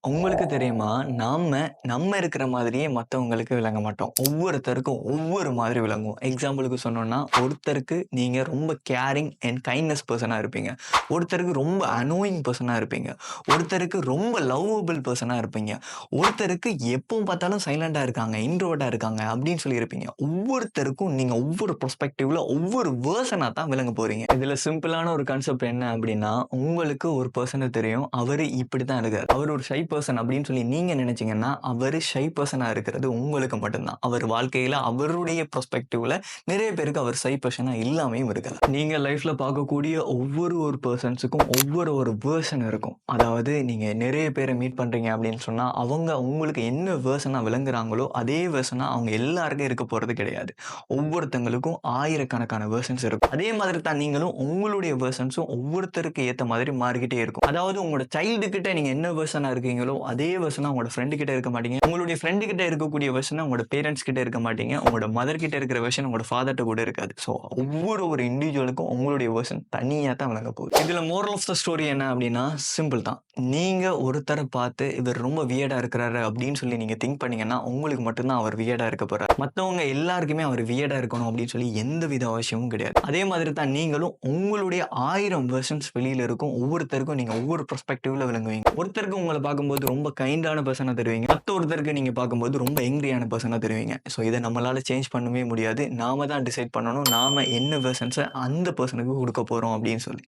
உங்களுக்கு தெரியுமா? நம்ம இருக்கிற மாதிரியே மத்தவங்களுக்கு விளங்க மாட்டோம். ஒவ்வொருத்தருக்கும் ஒவ்வொரு மாதிரி விளங்குவோம். எக்ஸாம்பிளுக்கு சொன்னோம்னா, ஒருத்தருக்கு நீங்க ரொம்ப கேரிங் அண்ட் கைண்ட்னஸ் பெர்சனா இருப்பீங்க. ஒருத்தருக்கு ரொம்ப அனோயிங் பெர்சனா இருப்பீங்க. ஒருத்தருக்கு ரொம்ப லவ்வபிள் பெர்சனா இருப்பீங்க. ஒருத்தருக்கு எப்பவும் பார்த்தாலும் சைலன்ட்டா இருக்காங்க, இன்ட்ரோவர்ட்டா இருக்காங்க அப்படின்னு சொல்லி இருப்பீங்க. ஒவ்வொருத்தருக்கும் நீங்க ஒவ்வொரு பெர்ஸ்பெக்டிவ்ல ஒவ்வொரு வெர்ஷனா தான் விளங்க போறீங்க. இதுல சிம்பிளான ஒரு கான்செப்ட் என்ன அப்படின்னா, உங்களுக்கு ஒரு பெர்சன தெரியும். அவரு இப்படி தான் இருக்காரு. அவரு ஒரு ஷை பெர்சன் அப்படின்னு சொல்லி நீங்க நினைச்சீங்கன்னா, அவரு ஷை பெர்சனா இருக்கிறது உங்களுக்கு மட்டும் தான். அவர் வாழ்க்கையில அவருடைய பெர்ஸ்பெக்டிவ்ல நிறைய பேருக்கு அவர் ஷை பெர்சனா இல்லாமயும் இருக்கலாம். நீங்க லைஃப்ல பார்க்கக்கூடிய ஒரு பெர்சன்ஸ்க்கும் ஒரு வெர்ஷன் இருக்கும். அதாவது நீங்க நிறைய பேர மீட் பண்றீங்க அப்படின்னு சொன்னா, அவங்க உங்களுக்கு என்ன வெர்ஷனா விளங்குறாங்களோ, அதே வெர்ஷனா அவங்க எல்லாருக்கும் இருக்க போறது கிடையாது. ஒவ்வொருத்தங்களுக்கும் ஆயிரக்கணக்கான வெர்ஷன்ஸ் இருக்கும். அதே மாதிரி தான் நீங்களும் உங்களுடைய வெர்ஷன்ஸும் ஒவ்வொருத்தருக்கு ஏத்த மாதிரி மாறிக்கிட்டே இருக்கும். அதாவது உங்களோட சைல்டு கிட்ட நீங்க என்ன வெர்ஷனா இருக்கீங்களோ, அதே வெர்ஷனா உங்களோட ஃப்ரெண்ட் கிட்ட இருக்க மாட்டீங்க. உங்களுடைய ஃப்ரெண்ட் கிட்ட இருக்கக்கூடிய வெர்ஷனா உங்களோட பேரன்ட்ஸ் கிட்ட இருக்க மாட்டீங்க. உங்களோட மதர் கிட்ட இருக்கிற வெர்ஷன் உங்களோட ஃபாதர்ட்ட கூட இருக்காது. ஸோ ஒரு இண்டிவிஜுவலுக்கும் உங்களுடைய வெர்ஷன் தனியா தான் விளங்க போகுது. இதுல மோரல் ஆஃப் த ஸ்டோரி என்ன அப்படின்னா, சிம்பிள் தான். நீங்க ஒருத்தர பார்த்து இவர் ரொம்ப வியர்டா இருக்கிறாரு அப்படின்னு சொல்லி நீங்க திங்க் பண்ணீங்கன்னா, உங்களுக்கு மட்டும் தான் அவர் வியர்டா இருக்க போறாரு. மத்தவங்க எல்லாருக்குமே அவர் வியர்டா இருக்கணும் அப்படின்னு சொல்லி எந்தவித அவசியமும் கிடையாது. அதே மாதிரி தான் நீங்களும் உங்களுடைய 1000 வெர்ஷன்ஸ் வெளியில இருக்கும். ஒவ்வொருத்தருக்கும் நீங்க ஒவ்வொரு பெர்ஸ்பெக்டிவ்ல விளங்குவீங்க. ஒருத்தருக்கு உங்கள பார்க்கும்போது ரொம்ப கைண்டான பெர்சனா தெரிவீங்க. ஒருத்தருக்கு நீங்க பார்க்கும்போது ரொம்ப எங்கிரியான பெர்சனா தெரிவீங்க. ஸோ இத நம்மளால சேஞ்ச் பண்ணவே முடியாது. நாம தான் டிசைட் பண்ணணும். நாம என்ன வெர்ஷன்ஸ அந்த பெர்சனுக்கு குடுக்க போறோம் அப்படின்னு சொல்லி.